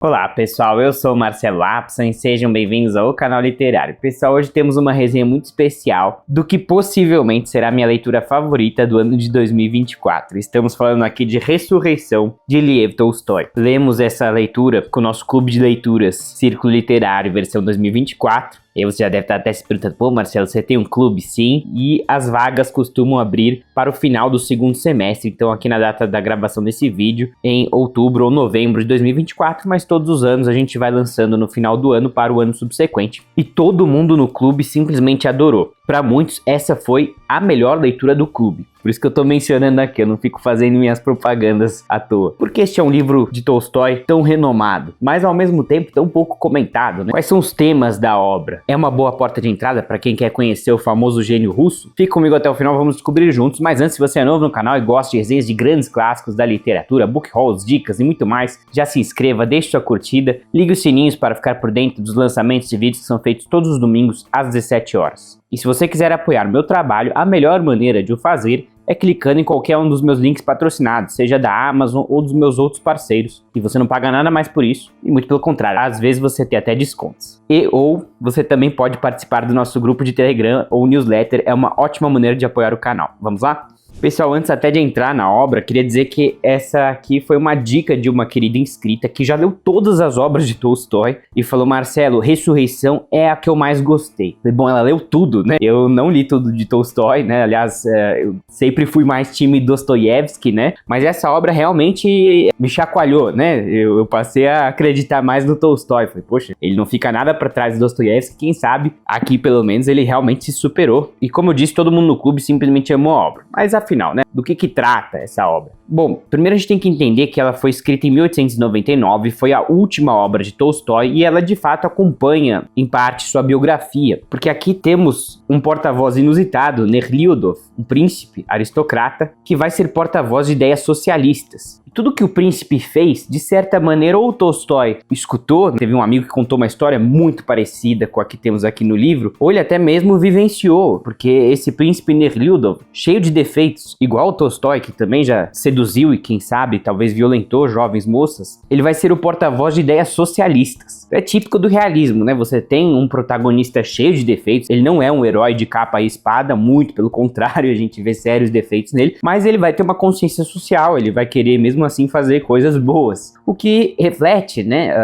Olá pessoal, eu sou o Marcelo Apson e sejam bem-vindos ao canal literário. Pessoal, hoje temos uma resenha muito especial do que possivelmente será minha leitura favorita do ano de 2024. Estamos falando aqui de Ressurreição, de Lev Tolstói. Lemos essa leitura com o nosso clube de leituras Círculo Literário versão 2024. E você já deve estar até se perguntando, pô Marcelo, você tem um clube? Sim, e as vagas costumam abrir para o final do segundo semestre, então aqui na data da gravação desse vídeo, em outubro ou novembro de 2024, mas todos os anos a gente vai lançando no final do ano para o ano subsequente. E todo mundo no clube simplesmente adorou. Para muitos, essa foi a melhor leitura do clube. Por isso que eu tô mencionando aqui, eu não fico fazendo minhas propagandas à toa. Porque este é um livro de Tolstói tão renomado, mas ao mesmo tempo tão pouco comentado, né? Quais são os temas da obra? É uma boa porta de entrada para quem quer conhecer o famoso gênio russo? Fica comigo até o final, vamos descobrir juntos. Mas antes, se você é novo no canal e gosta de resenhas de grandes clássicos da literatura, book hauls, dicas e muito mais, já se inscreva, deixe sua curtida, ligue os sininhos para ficar por dentro dos lançamentos de vídeos que são feitos todos os domingos às 17 horas. E se você quiser apoiar meu trabalho, a melhor maneira de o fazer é clicando em qualquer um dos meus links patrocinados, seja da Amazon ou dos meus outros parceiros. E você não paga nada mais por isso, e muito pelo contrário, às vezes você tem até descontos. Ou você também pode participar do nosso grupo de Telegram ou newsletter, é uma ótima maneira de apoiar o canal. Vamos lá? Pessoal, antes até de entrar na obra, queria dizer que essa aqui foi uma dica de uma querida inscrita que já leu todas as obras de Tolstói e falou: Marcelo, Ressurreição é a que eu mais gostei. Bom, ela leu tudo, né? Eu não li tudo de Tolstói, né? Aliás, eu sempre fui mais time Dostoiévski, né? Mas essa obra realmente me chacoalhou, né? Eu passei a acreditar mais no Tolstói. Falei, poxa, ele não fica nada pra trás do Dostoiévski, quem sabe aqui pelo menos ele realmente se superou. E como eu disse, todo mundo no clube simplesmente amou a obra. Mas afinal, né? Do que trata essa obra? Bom, primeiro a gente tem que entender que ela foi escrita em 1899, foi a última obra de Tolstói e ela de fato acompanha em parte sua biografia, porque aqui temos um porta-voz inusitado, Nekhludoff, um príncipe aristocrata que vai ser porta-voz de ideias socialistas. Tudo que o príncipe fez, de certa maneira, ou Tolstói escutou, teve um amigo que contou uma história muito parecida com a que temos aqui no livro, ou ele até mesmo vivenciou, porque esse príncipe Nekhludoff, cheio de defeitos, igual o Tolstói, que também já seduziu e quem sabe, talvez violentou jovens moças, ele vai ser o porta-voz de ideias socialistas. É típico do realismo, né? Você tem um protagonista cheio de defeitos, ele não é um herói de capa e espada, muito pelo contrário, a gente vê sérios defeitos nele, mas ele vai ter uma consciência social, ele vai querer mesmo assim fazer coisas boas, o que reflete, né,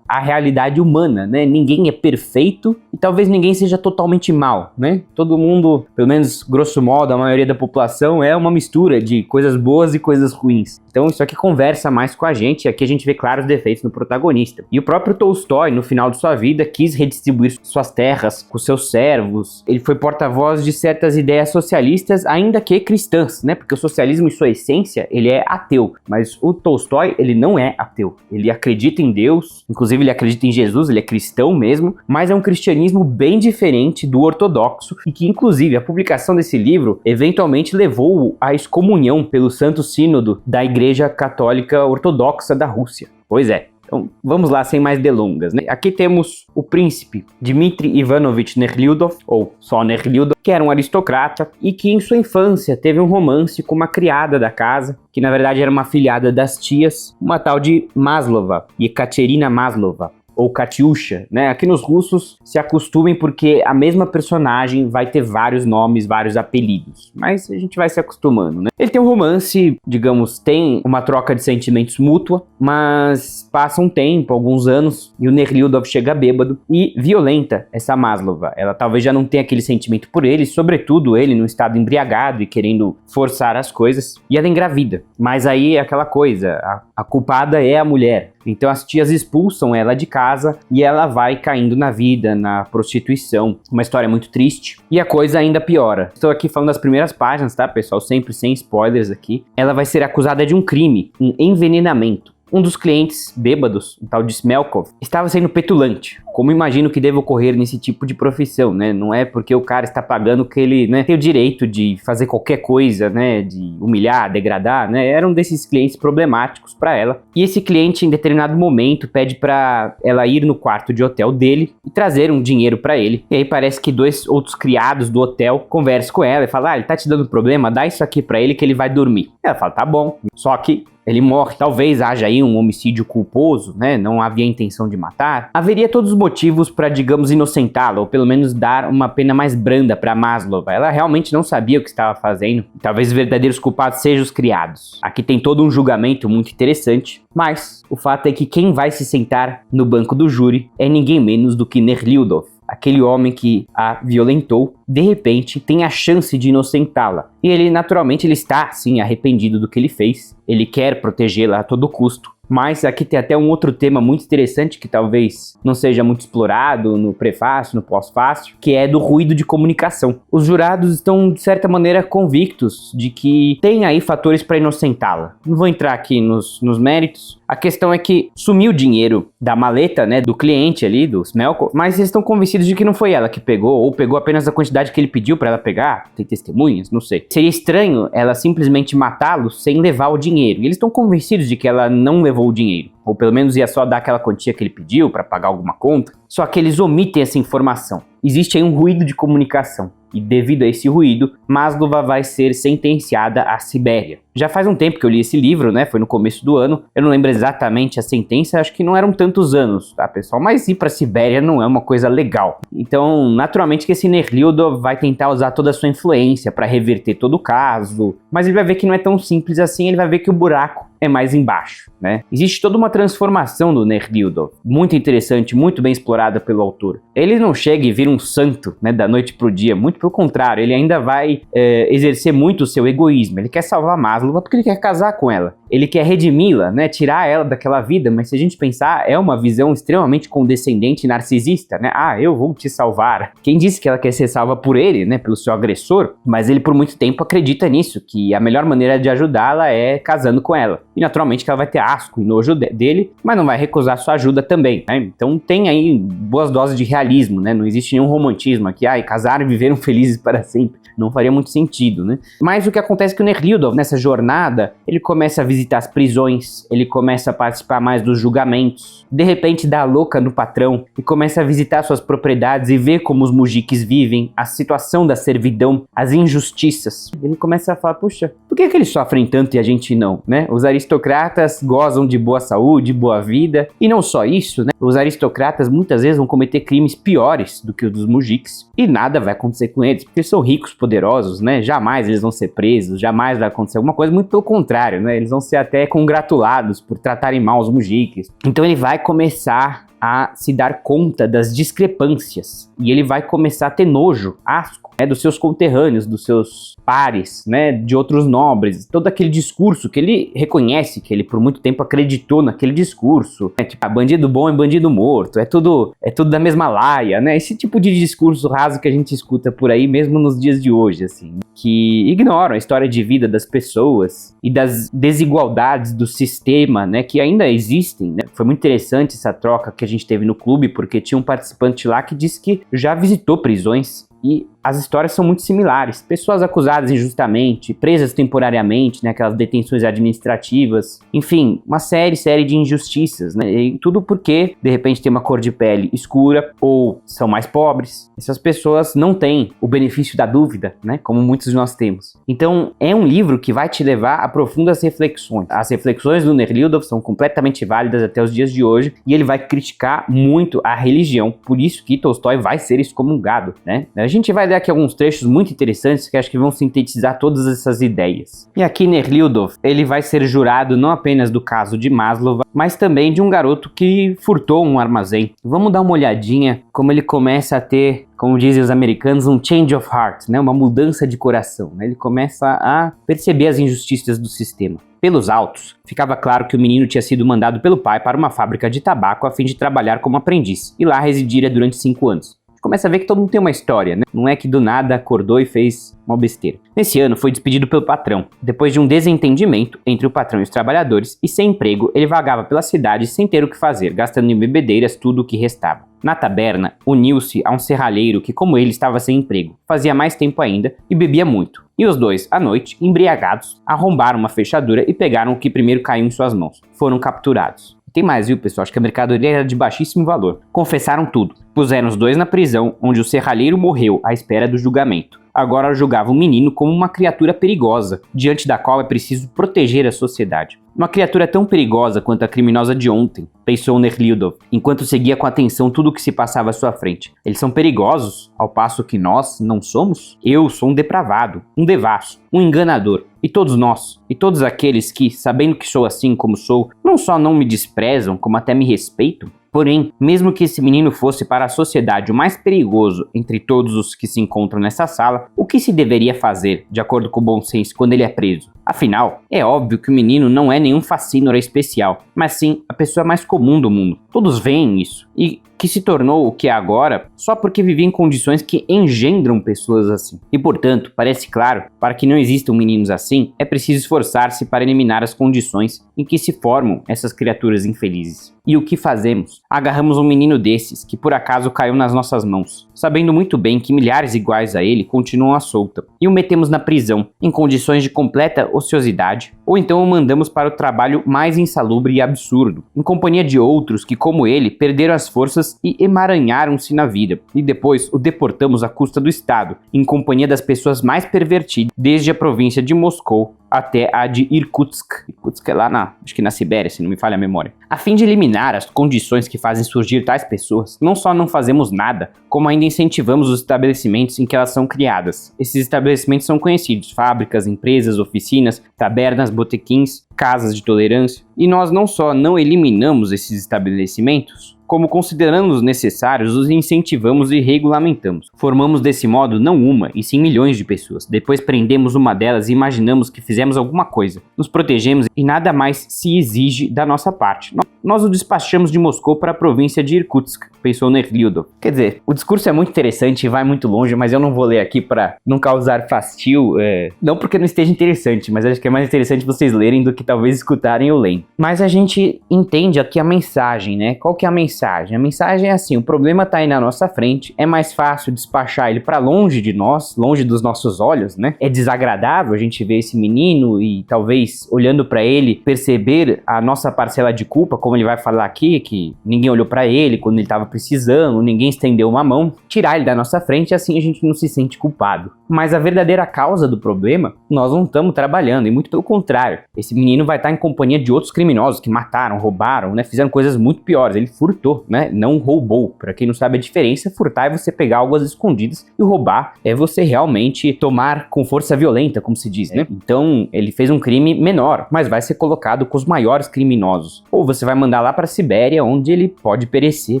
a realidade humana, né? Ninguém é perfeito e talvez ninguém seja totalmente mal, né? Todo mundo, pelo menos grosso modo, a maioria da população é uma mistura de coisas boas e coisas ruins. Então isso aqui conversa mais com a gente, e aqui a gente vê claros defeitos no protagonista. E o próprio Tolstói, no final de sua vida, quis redistribuir suas terras com seus servos. Ele foi porta-voz de certas ideias socialistas, ainda que cristãs, né? Porque o socialismo, em sua essência, ele é ateu. Mas o Tolstói, ele não é ateu. Ele acredita em Deus, inclusive ele acredita em Jesus, ele é cristão mesmo, mas é um cristianismo bem diferente do ortodoxo e que, inclusive, a publicação desse livro eventualmente levou à excomunhão pelo Santo Sínodo da Igreja Católica Ortodoxa da Rússia. Pois é. Então, vamos lá, sem mais delongas, né? Aqui temos o príncipe Dmitri Ivanovich Nekhludoff, ou só Nekhludoff, que era um aristocrata e que em sua infância teve um romance com uma criada da casa, que na verdade era uma afilhada das tias, uma tal de Maslova, Ekaterina Maslova, ou Katyusha, né? Aqui nos russos se acostumem porque a mesma personagem vai ter vários nomes, vários apelidos, mas a gente vai se acostumando, né? Ele tem um romance, digamos, tem uma troca de sentimentos mútua, mas passa um tempo, alguns anos, e o Nekhludoff chega bêbado e violenta essa Maslova. Ela talvez já não tenha aquele sentimento por ele, sobretudo ele num estado embriagado e querendo forçar as coisas, e ela engravida. Mas aí é aquela coisa, a culpada é a mulher. Então as tias expulsam ela de casa e ela vai caindo na vida, na prostituição. Uma história muito triste. E a coisa ainda piora. Estou aqui falando das primeiras páginas, tá, pessoal? Sempre sem spoilers aqui. Ela vai ser acusada de um crime, um envenenamento. Um dos clientes bêbados, o tal de Smelkov, estava sendo petulante, como imagino que deve ocorrer nesse tipo de profissão, né? Não é porque o cara está pagando que ele, né, tem o direito de fazer qualquer coisa, né, de humilhar, degradar, né? Era um desses clientes problemáticos para ela. E esse cliente, em determinado momento, pede para ela ir no quarto de hotel dele e trazer um dinheiro para ele. E aí parece que dois outros criados do hotel conversam com ela e falam: ah, ele tá te dando problema, dá isso aqui para ele que ele vai dormir. Ela fala: tá bom. Só que ele morre, talvez haja aí um homicídio culposo, né? Não havia intenção de matar. Haveria todos os motivos para, digamos, inocentá-la, ou pelo menos dar uma pena mais branda para Maslova. Ela realmente não sabia o que estava fazendo. Talvez os verdadeiros culpados sejam os criados. Aqui tem todo um julgamento muito interessante, mas o fato é que quem vai se sentar no banco do júri é ninguém menos do que Nehliudov. Aquele homem que a violentou, de repente, tem a chance de inocentá-la. E ele, naturalmente, ele está, sim, arrependido do que ele fez. Ele quer protegê-la a todo custo. Mas aqui tem até um outro tema muito interessante que talvez não seja muito explorado no prefácio, no pós-fácio, que é do ruído de comunicação. Os jurados estão, de certa maneira, convictos de que tem aí fatores para inocentá-la. Não vou entrar aqui nos méritos. A questão é que sumiu o dinheiro da maleta, né, do cliente ali, do Smelko, mas eles estão convencidos de que não foi ela que pegou, ou pegou apenas a quantidade que ele pediu para ela pegar. Tem testemunhas? Não sei. Seria estranho ela simplesmente matá-lo sem levar o dinheiro. E eles estão convencidos de que ela não levou o dinheiro, ou pelo menos ia só dar aquela quantia que ele pediu para pagar alguma conta. Só que eles omitem essa informação. Existe aí um ruído de comunicação. E devido a esse ruído, Maslova vai ser sentenciada à Sibéria. Já faz um tempo que eu li esse livro, né? Foi no começo do ano. Eu não lembro exatamente a sentença, acho que não eram tantos anos, tá, pessoal? Mas ir pra Sibéria não é uma coisa legal. Então, naturalmente que esse Nehliudov vai tentar usar toda a sua influência para reverter todo o caso. Mas ele vai ver que não é tão simples assim, ele vai ver que o buraco é mais embaixo, né? Existe toda uma transformação do Nehliudov, muito interessante, muito bem explorada pelo autor. Ele não chega e vira um santo, né, da noite pro dia, muito pelo contrário, ele ainda vai exercer muito o seu egoísmo. Ele quer salvar Maslova porque ele quer casar com ela, ele quer redimi-la, né, tirar ela daquela vida, mas se a gente pensar, é uma visão extremamente condescendente e narcisista, né? Ah, eu vou te salvar. Quem disse que ela quer ser salva por ele, né, pelo seu agressor? Mas ele por muito tempo acredita nisso, que a melhor maneira de ajudá-la é casando com ela. E naturalmente que ela vai ter asco e nojo dele, mas não vai recusar sua ajuda também, né? Então tem aí boas doses de realismo, né? Não existe nenhum romantismo aqui, casaram e viveram felizes para sempre. Não faria muito sentido, né? Mas o que acontece é que o Nehliudov, nessa jornada, ele começa a visitar as prisões, ele começa a participar mais dos julgamentos, de repente dá a louca no patrão e começa a visitar suas propriedades e ver como os mujiques vivem, a situação da servidão, as injustiças. Ele começa a falar, puxa, por que eles sofrem tanto e a gente não, né? Os aristocratas gozam de boa saúde, boa vida, e não só isso, né? Os aristocratas muitas vezes vão cometer crimes piores do que os dos mujiques, e nada vai acontecer com eles, porque eles são ricos, poderosos, né? Jamais eles vão ser presos, jamais vai acontecer alguma coisa, muito pelo contrário, né? Eles vão ser até congratulados por tratarem mal os mujiques. Então ele vai começar a se dar conta das discrepâncias, e ele vai começar a ter nojo, asco, né, dos seus conterrâneos, dos seus pares, né, de outros nobres, todo aquele discurso que ele reconhece, que ele por muito tempo acreditou naquele discurso, né, tipo, bandido bom é bandido morto, é tudo da mesma laia, né, esse tipo de discurso raso que a gente escuta por aí mesmo nos dias de hoje, assim, que ignoram a história de vida das pessoas e das desigualdades do sistema, né, que ainda existem, né. Foi muito interessante essa troca que a gente teve no clube, porque tinha um participante lá que disse que já visitou prisões e as histórias são muito similares. Pessoas acusadas injustamente, presas temporariamente, né, aquelas detenções administrativas, enfim, uma série de injustiças, né, e tudo porque, de repente, tem uma cor de pele escura ou são mais pobres. Essas pessoas não têm o benefício da dúvida, né, como muitos de nós temos. Então, é um livro que vai te levar a profundas reflexões. As reflexões do Nehliudov são completamente válidas até os dias de hoje, e ele vai criticar muito a religião, por isso que Tolstói vai ser excomungado, né. A gente vai ler aqui alguns trechos muito interessantes que acho que vão sintetizar todas essas ideias. E aqui Nehliudov, ele vai ser jurado não apenas do caso de Maslova, mas também de um garoto que furtou um armazém. Vamos dar uma olhadinha como ele começa a ter, como dizem os americanos, um change of heart, né? Uma mudança de coração, né? Ele começa a perceber as injustiças do sistema. Pelos autos, ficava claro que o menino tinha sido mandado pelo pai para uma fábrica de tabaco a fim de trabalhar como aprendiz, e lá residira durante 5 anos. Começa a ver que todo mundo tem uma história, né? Não é que do nada acordou e fez uma besteira. Nesse ano foi despedido pelo patrão. Depois de um desentendimento entre o patrão e os trabalhadores, e sem emprego, ele vagava pela cidade sem ter o que fazer, gastando em bebedeiras tudo o que restava. Na taberna, uniu-se a um serralheiro que, como ele, estava sem emprego, fazia mais tempo ainda e bebia muito. E os dois, à noite, embriagados, arrombaram uma fechadura e pegaram o que primeiro caiu em suas mãos. Foram capturados. Tem mais, viu, pessoal? Acho que a mercadoria era de baixíssimo valor. Confessaram tudo. Puseram os dois na prisão, onde o serralheiro morreu à espera do julgamento. Agora julgava o menino como uma criatura perigosa, diante da qual é preciso proteger a sociedade. Uma criatura tão perigosa quanto a criminosa de ontem, pensou Nehliudov, enquanto seguia com atenção tudo o que se passava à sua frente. Eles são perigosos, ao passo que nós não somos? Eu sou um depravado, um devasso, um enganador. E todos nós, e todos aqueles que, sabendo que sou assim como sou, não só não me desprezam, como até me respeitam. Porém, mesmo que esse menino fosse para a sociedade o mais perigoso entre todos os que se encontram nessa sala, o que se deveria fazer, de acordo com o bom senso, quando ele é preso? Afinal, é óbvio que o menino não é nenhum facínora especial, mas sim a pessoa mais comum do mundo. Todos veem isso, e que se tornou o que é agora só porque vivia em condições que engendram pessoas assim. E portanto, parece claro, para que não existam meninos assim, é preciso esforçar-se para eliminar as condições em que se formam essas criaturas infelizes. E o que fazemos? Agarramos um menino desses, que por acaso caiu nas nossas mãos, sabendo muito bem que milhares iguais a ele continuam à solta, e o metemos na prisão, em condições de completa ociosidade, ou então o mandamos para o trabalho mais insalubre e absurdo, em companhia de outros que, como ele, perderam as forças e emaranharam-se na vida, e depois o deportamos à custa do Estado, em companhia das pessoas mais pervertidas, desde a província de Moscou até a de Irkutsk. Irkutsk é lá acho que na Sibéria, se não me falha a memória. A fim de eliminar as condições que fazem surgir tais pessoas, não só não fazemos nada, como ainda incentivamos os estabelecimentos em que elas são criadas. Esses estabelecimentos são conhecidos: fábricas, empresas, oficinas, tabernas, botequins, casas de tolerância. E nós não só não eliminamos esses estabelecimentos, como considerando-os necessários, os incentivamos e regulamentamos. Formamos desse modo não uma, e sim milhões de pessoas. Depois prendemos uma delas e imaginamos que fizemos alguma coisa. Nos protegemos e nada mais se exige da nossa parte. Nós o despachamos de Moscou para a província de Irkutsk, pensou Nehliudov. Quer dizer, o discurso é muito interessante e vai muito longe, mas eu não vou ler aqui para não causar fastio. Não porque não esteja interessante, mas acho que é mais interessante vocês lerem do que talvez escutarem ou lerem. Mas a gente entende aqui a mensagem, né? Qual que é a mensagem? A mensagem é assim: o problema tá aí na nossa frente, é mais fácil despachar ele para longe de nós, longe dos nossos olhos, né? É desagradável a gente ver esse menino e talvez olhando para ele perceber a nossa parcela de culpa, como ele vai falar aqui, que ninguém olhou para ele quando ele estava precisando, ninguém estendeu uma mão, tirar ele da nossa frente e assim a gente não se sente culpado. Mas a verdadeira causa do problema, nós não estamos trabalhando, e muito pelo contrário. Esse menino vai estar em companhia de outros criminosos que mataram, roubaram, né? Fizeram coisas muito piores. Ele furtou, né? Não roubou. Para quem não sabe a diferença, furtar é você pegar algo às escondidas e roubar é você realmente tomar com força violenta, como se diz, né? Então, ele fez um crime menor, mas vai ser colocado com os maiores criminosos. Ou você vai mandar lá para a Sibéria, onde ele pode perecer,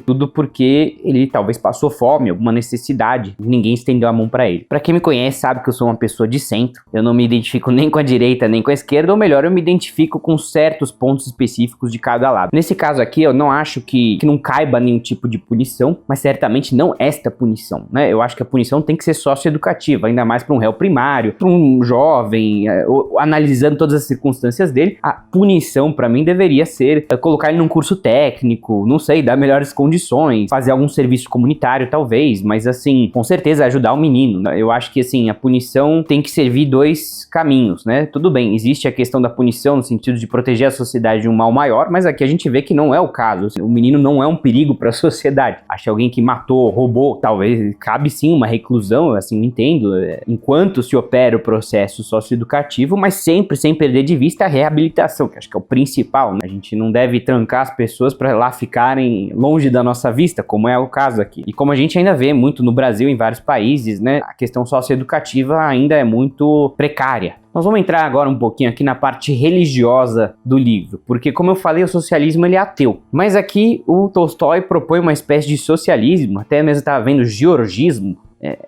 tudo porque ele talvez passou fome, alguma necessidade, ninguém estendeu a mão para ele. Para quem me conhece sabe que eu sou uma pessoa de centro, eu não me identifico nem com a direita nem com a esquerda, ou melhor, eu me identifico com certos pontos específicos de cada lado. Nesse caso aqui, eu não acho que não caiba nenhum tipo de punição, mas certamente não esta punição, né? Eu acho que a punição tem que ser socioeducativa, ainda mais para um réu primário, para um jovem, analisando todas as circunstâncias dele. A punição para mim deveria ser colocar ele num curso técnico, não sei, dar melhores condições, fazer algum serviço comunitário talvez, mas assim, com certeza ajudar o menino, né? Eu acho que assim, a punição tem que servir dois caminhos, né? Tudo bem, existe a questão da punição no sentido de proteger a sociedade de um mal maior, mas aqui a gente vê que não é o caso. O menino não é um perigo para a sociedade. Acho que alguém que matou, roubou, talvez cabe sim uma reclusão, assim, eu entendo, enquanto se opera o processo socioeducativo, mas sempre sem perder de vista a reabilitação, que acho que é o principal, né? A gente não deve trancar as pessoas para lá ficarem longe da nossa vista, como é o caso aqui. E como a gente ainda vê muito no Brasil, em vários países, né? A questão socioeducativa ainda é muito precária. Nós vamos entrar agora um pouquinho aqui na parte religiosa do livro, porque como eu falei, o socialismo ele é ateu. Mas aqui o Tolstói propõe uma espécie de socialismo, até mesmo estava vendo georgismo,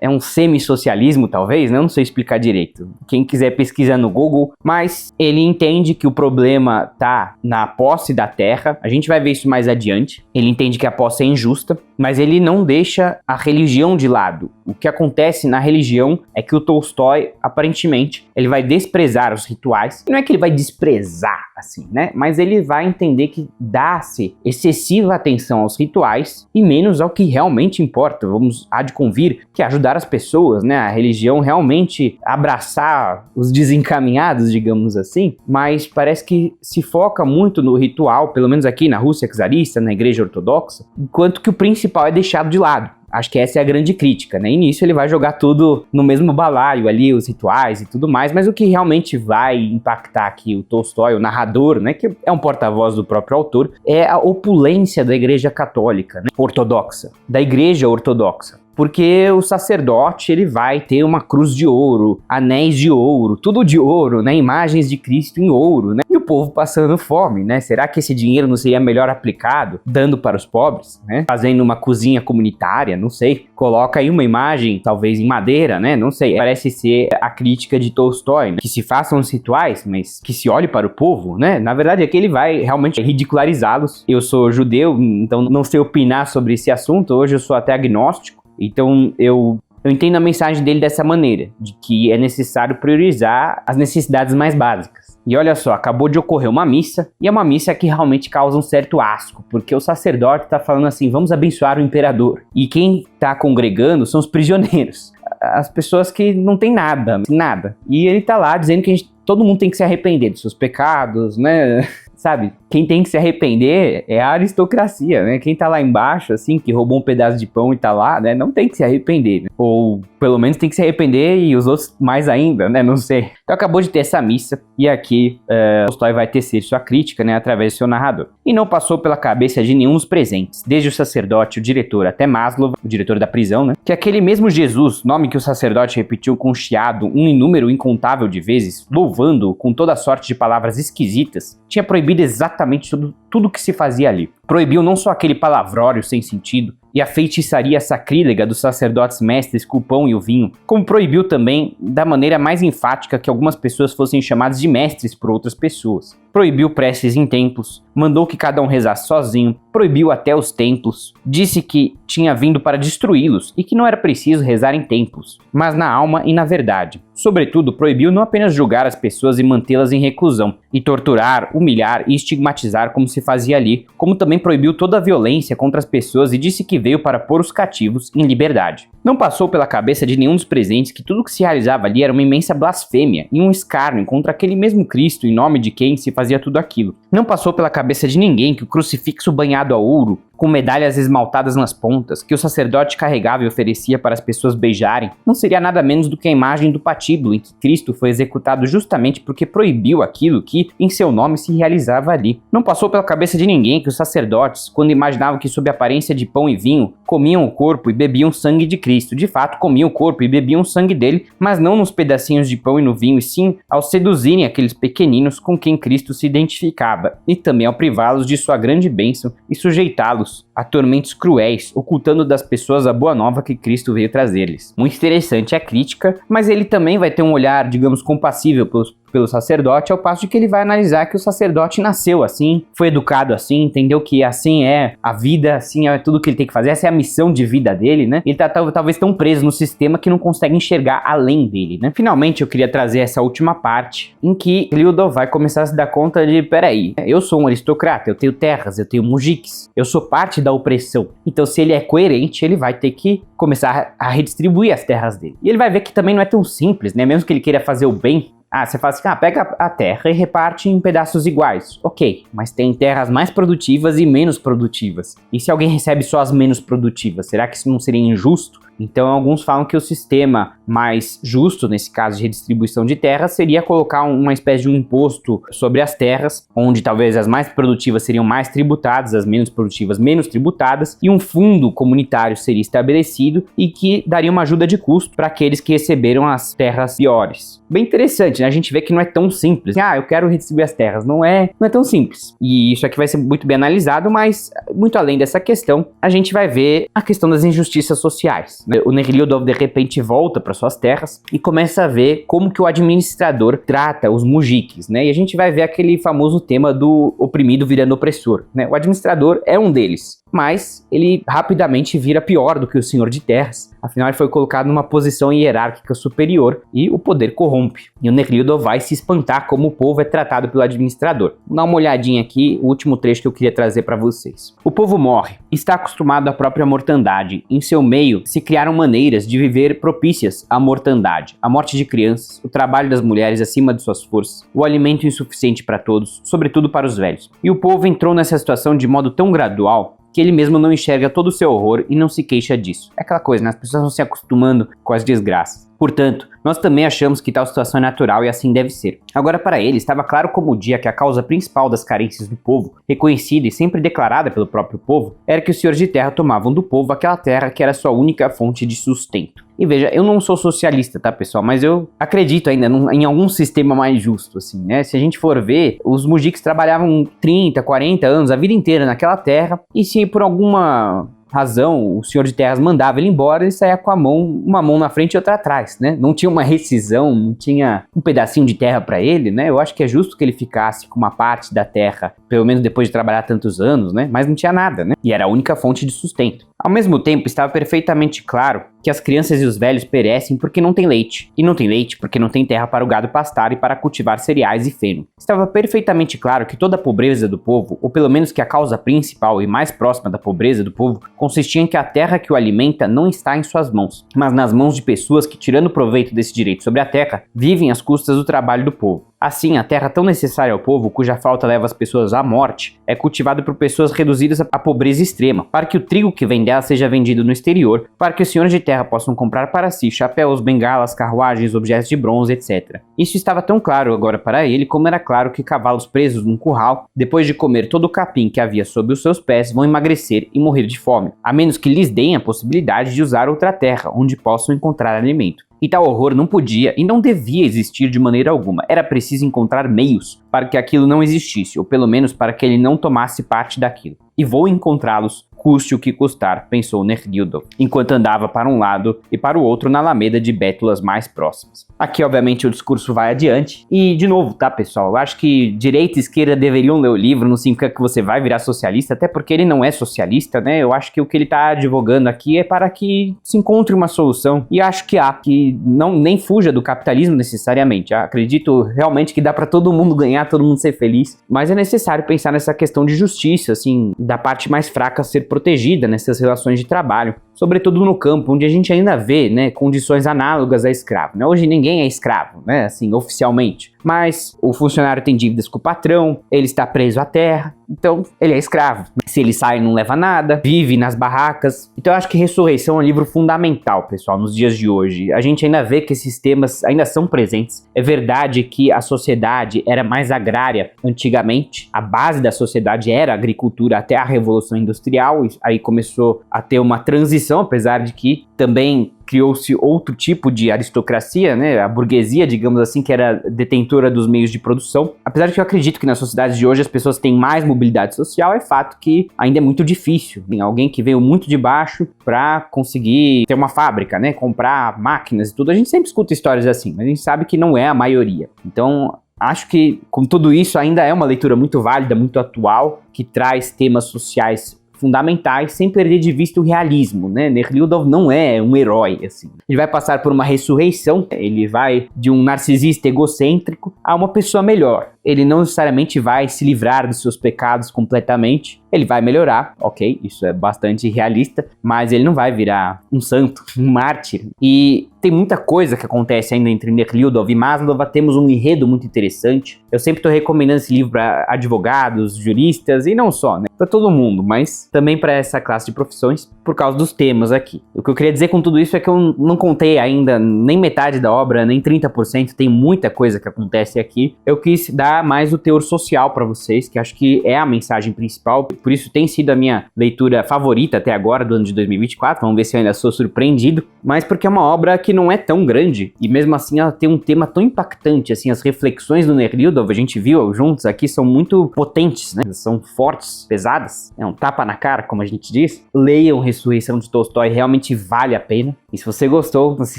é um semi-socialismo talvez, né? Eu não sei explicar direito. Quem quiser pesquisar no Google, mas ele entende que o problema tá na posse da terra, a gente vai ver isso mais adiante. Ele entende que a posse é injusta, mas ele não deixa a religião de lado. O que acontece na religião é que o Tolstói, aparentemente, ele vai desprezar os rituais. Não é que ele vai desprezar, assim, né? Mas ele vai entender que dá-se excessiva atenção aos rituais e menos ao que realmente importa. Há de convir que ajudar as pessoas, né? A religião realmente abraçar os desencaminhados, digamos assim, mas parece que se foca muito no ritual, pelo menos aqui na Rússia czarista, na igreja ortodoxa, enquanto que o principal é deixado de lado. Acho que essa é a grande crítica, né? E nisso ele vai jogar tudo no mesmo balaio ali, os rituais e tudo mais, mas o que realmente vai impactar aqui o Tolstói, o narrador, né, que é um porta-voz do próprio autor, é a opulência da Igreja Católica, né, ortodoxa, da Igreja Ortodoxa. Porque o sacerdote, ele vai ter uma cruz de ouro, anéis de ouro, tudo de ouro, né? Imagens de Cristo em ouro, né? E o povo passando fome, né? Será que esse dinheiro não seria melhor aplicado, dando para os pobres, né? Fazendo uma cozinha comunitária, não sei. Coloca aí uma imagem, talvez em madeira, né? Não sei. Parece ser a crítica de Tolstói, né? Que se façam os rituais, mas que se olhe para o povo, né? Na verdade é que ele vai realmente ridicularizá-los. Eu sou judeu, então não sei opinar sobre esse assunto. Hoje eu sou até agnóstico. Então eu entendo a mensagem dele dessa maneira, de que é necessário priorizar as necessidades mais básicas. E olha só, acabou de ocorrer uma missa, e é uma missa que realmente causa um certo asco, porque o sacerdote está falando assim, vamos abençoar o imperador. E quem está congregando são os prisioneiros, as pessoas que não têm nada. E ele está lá dizendo que todo mundo tem que se arrepender dos seus pecados, né? Sabe, quem tem que se arrepender é a aristocracia, né? Quem tá lá embaixo, assim, que roubou um pedaço de pão e tá lá, né? Não tem que se arrepender, né? Ou pelo menos tem que se arrepender e os outros mais ainda, né? Não sei. Então acabou de ter essa missa e aqui Tolstói vai tecer sua crítica, né? Através do seu narrador. E não passou pela cabeça de nenhum dos presentes, desde o sacerdote, o diretor, até Maslow, o diretor da prisão, né? Que aquele mesmo Jesus, nome que o sacerdote repetiu com chiado um número incontável de vezes, louvando-o com toda sorte de palavras esquisitas, tinha proibido exatamente tudo que se fazia ali. Proibiu não só aquele palavrório sem sentido e a feitiçaria sacrílega dos sacerdotes mestres com o pão e o vinho, como proibiu também da maneira mais enfática que algumas pessoas fossem chamadas de mestres por outras pessoas. Proibiu preces em templos, mandou que cada um rezasse sozinho, proibiu até os templos, disse que tinha vindo para destruí-los e que não era preciso rezar em templos, mas na alma e na verdade. Sobretudo, proibiu não apenas julgar as pessoas e mantê-las em reclusão, e torturar, humilhar e estigmatizar como se fazia ali, como também proibiu toda a violência contra as pessoas e disse que veio para pôr os cativos em liberdade. Não passou pela cabeça de nenhum dos presentes que tudo o que se realizava ali era uma imensa blasfêmia e um escárnio contra aquele mesmo Cristo em nome de quem se fazia tudo aquilo. Não passou pela cabeça de ninguém que o crucifixo banhado a ouro, com medalhas esmaltadas nas pontas, que o sacerdote carregava e oferecia para as pessoas beijarem, não seria nada menos do que a imagem do patíbulo em que Cristo foi executado justamente porque proibiu aquilo que, em seu nome, se realizava ali. Não passou pela cabeça de ninguém que os sacerdotes, quando imaginavam que sob a aparência de pão e vinho, comiam o corpo e bebiam sangue de Cristo, de fato comiam o corpo e bebiam o sangue dele, mas não nos pedacinhos de pão e no vinho, e sim ao seduzirem aqueles pequeninos com quem Cristo se identificava, e também ao privá-los de sua grande bênção e sujeitá-los a tormentos cruéis, ocultando das pessoas a boa nova que Cristo veio trazer-lhes. Muito interessante a crítica, mas ele também vai ter um olhar, digamos, compassível pelo sacerdote, ao passo de que ele vai analisar que o sacerdote nasceu assim, foi educado assim, entendeu que assim é a vida, assim é tudo que ele tem que fazer, essa é a missão de vida dele, né? Ele tá talvez tão preso no sistema que não consegue enxergar além dele, né? Finalmente eu queria trazer essa última parte, em que Nehliudov vai começar a se dar conta de, peraí, eu sou um aristocrata, eu tenho terras, eu tenho mujiques, eu sou parte da opressão, então se ele é coerente, ele vai ter que começar a redistribuir as terras dele. E ele vai ver que também não é tão simples, né? Mesmo que ele queira fazer o bem, você fala assim, pega a terra e reparte em pedaços iguais. Ok, mas tem terras mais produtivas e menos produtivas. E se alguém recebe só as menos produtivas, será que isso não seria injusto? Então alguns falam que o sistema mais justo, nesse caso de redistribuição de terras, seria colocar uma espécie de um imposto sobre as terras, onde talvez as mais produtivas seriam mais tributadas, as menos produtivas menos tributadas, e um fundo comunitário seria estabelecido e que daria uma ajuda de custo para aqueles que receberam as terras piores. Bem interessante, né? A gente vê que não é tão simples. Eu quero redistribuir as terras. Não é tão simples. E isso aqui vai ser muito bem analisado, mas muito além dessa questão, a gente vai ver a questão das injustiças sociais. O Nehliudov de repente volta para suas terras e começa a ver como que o administrador trata os mujiques, né? E a gente vai ver aquele famoso tema do oprimido virando opressor, né? O administrador é um deles, mas ele rapidamente vira pior do que o senhor de terras. Afinal, ele foi colocado numa posição hierárquica superior e o poder corrompe. E o Nehliudov vai se espantar como o povo é tratado pelo administrador. Vou dar uma olhadinha aqui, o último trecho que eu queria trazer para vocês. O povo morre, está acostumado à própria mortandade. Em seu meio se criaram maneiras de viver propícias à mortandade, a morte de crianças, o trabalho das mulheres acima de suas forças, o alimento insuficiente para todos, sobretudo para os velhos. E o povo entrou nessa situação de modo tão gradual que ele mesmo não enxerga todo o seu horror e não se queixa disso. É aquela coisa, né? As pessoas vão se acostumando com as desgraças. Portanto, nós também achamos que tal situação é natural e assim deve ser. Agora, para ele, estava claro como o dia que a causa principal das carências do povo, reconhecida e sempre declarada pelo próprio povo, era que os senhores de terra tomavam do povo aquela terra que era sua única fonte de sustento. E veja, eu não sou socialista, tá, pessoal? Mas eu acredito ainda em algum sistema mais justo, assim, né? Se a gente for ver, os mujiks trabalhavam 30, 40 anos, a vida inteira naquela terra, e se por alguma razão o senhor de terras mandava ele embora, ele saía com uma mão na frente e outra atrás, né? Não tinha uma rescisão, não tinha um pedacinho de terra para ele, né? Eu acho que é justo que ele ficasse com uma parte da terra, pelo menos depois de trabalhar tantos anos, né? Mas não tinha nada, né? E era a única fonte de sustento. Ao mesmo tempo, estava perfeitamente claro que as crianças e os velhos perecem porque não tem leite. E não tem leite porque não tem terra para o gado pastar e para cultivar cereais e feno. Estava perfeitamente claro que toda a pobreza do povo, ou pelo menos que a causa principal e mais próxima da pobreza do povo, consistia em que a terra que o alimenta não está em suas mãos, mas nas mãos de pessoas que, tirando proveito desse direito sobre a terra, vivem às custas do trabalho do povo. Assim, a terra tão necessária ao povo, cuja falta leva as pessoas à morte, é cultivada por pessoas reduzidas à pobreza extrema, para que o trigo que vem dela seja vendido no exterior, para que os senhores de terra possam comprar para si chapéus, bengalas, carruagens, objetos de bronze, etc. Isso estava tão claro agora para ele como era claro que cavalos presos num curral, depois de comer todo o capim que havia sob os seus pés, vão emagrecer e morrer de fome, a menos que lhes deem a possibilidade de usar outra terra, onde possam encontrar alimento. E tal horror não podia e não devia existir de maneira alguma. Era preciso encontrar meios para que aquilo não existisse, ou pelo menos para que ele não tomasse parte daquilo. E vou encontrá-los, custe o que custar, pensou Nerdildov, enquanto andava para um lado e para o outro na alameda de bétulas mais próximas. Aqui, obviamente, o discurso vai adiante. E, de novo, tá, pessoal? Eu acho que direita e esquerda deveriam ler o livro, não significa que você vai virar socialista, até porque ele não é socialista, né? Eu acho que o que ele está advogando aqui é para que se encontre uma solução. E acho que há, que não nem fuja do capitalismo necessariamente. Eu acredito realmente que dá para todo mundo ganhar, todo mundo ser feliz, mas é necessário pensar nessa questão de justiça, assim, da parte mais fraca ser protegida nessas relações de trabalho, sobretudo no campo, onde a gente ainda vê, né, condições análogas a escravo, né? Hoje ninguém é escravo, né, assim, oficialmente, mas o funcionário tem dívidas com o patrão, ele está preso à terra, então ele é escravo. Se ele sai, não leva nada, vive nas barracas. Então eu acho que Ressurreição é um livro fundamental, pessoal, nos dias de hoje. A gente ainda vê que esses temas ainda são presentes. É verdade que a sociedade era mais agrária antigamente, a base da sociedade era a agricultura até a Revolução Industrial, e aí começou a ter uma transição, apesar de que também criou-se outro tipo de aristocracia, né? A burguesia, digamos assim, que era detentora dos meios de produção. Apesar de que eu acredito que nas sociedades de hoje as pessoas têm mais mobilidade social, é fato que ainda é muito difícil. Tem alguém que veio muito de baixo para conseguir ter uma fábrica, né? Comprar máquinas e tudo. A gente sempre escuta histórias assim, mas a gente sabe que não é a maioria. Então, acho que, com tudo isso, ainda é uma leitura muito válida, muito atual, que traz temas sociais fundamentais, sem perder de vista o realismo, né? Nerdildov não é um herói, assim. Ele vai passar por uma ressurreição, ele vai de um narcisista egocêntrico a uma pessoa melhor. Ele não necessariamente vai se livrar dos seus pecados completamente, ele vai melhorar, ok, isso é bastante realista, mas ele não vai virar um santo, um mártir. E tem muita coisa que acontece ainda entre Nerdildov e Maslova, temos um enredo muito interessante. Eu sempre estou recomendando esse livro para advogados, juristas e não só, né? Para todo mundo, mas também para essa classe de profissões, por causa dos temas aqui. O que eu queria dizer com tudo isso é que eu não contei ainda nem metade da obra, nem 30%, tem muita coisa que acontece aqui. Eu quis dar mais o teor social para vocês, que acho que é a mensagem principal, por isso tem sido a minha leitura favorita até agora do ano de 2024, vamos ver se eu ainda sou surpreendido, mas porque é uma obra que não é tão grande, e mesmo assim ela tem um tema tão impactante, assim, as reflexões do Nerdildov, a gente viu juntos aqui, são muito potentes, né, são fortes, pesadas, é um tapa na cara, como a gente diz. Leiam Ressurreição de Tolstói, realmente vale a pena. E se você gostou, não se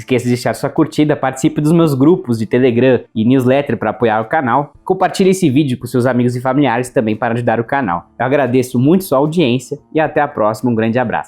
esqueça de deixar sua curtida, participe dos meus grupos de Telegram e newsletter para apoiar o canal, compartilhe esse vídeo com seus amigos e familiares também para ajudar o canal. Eu agradeço muito sua audiência e até a próxima, um grande abraço.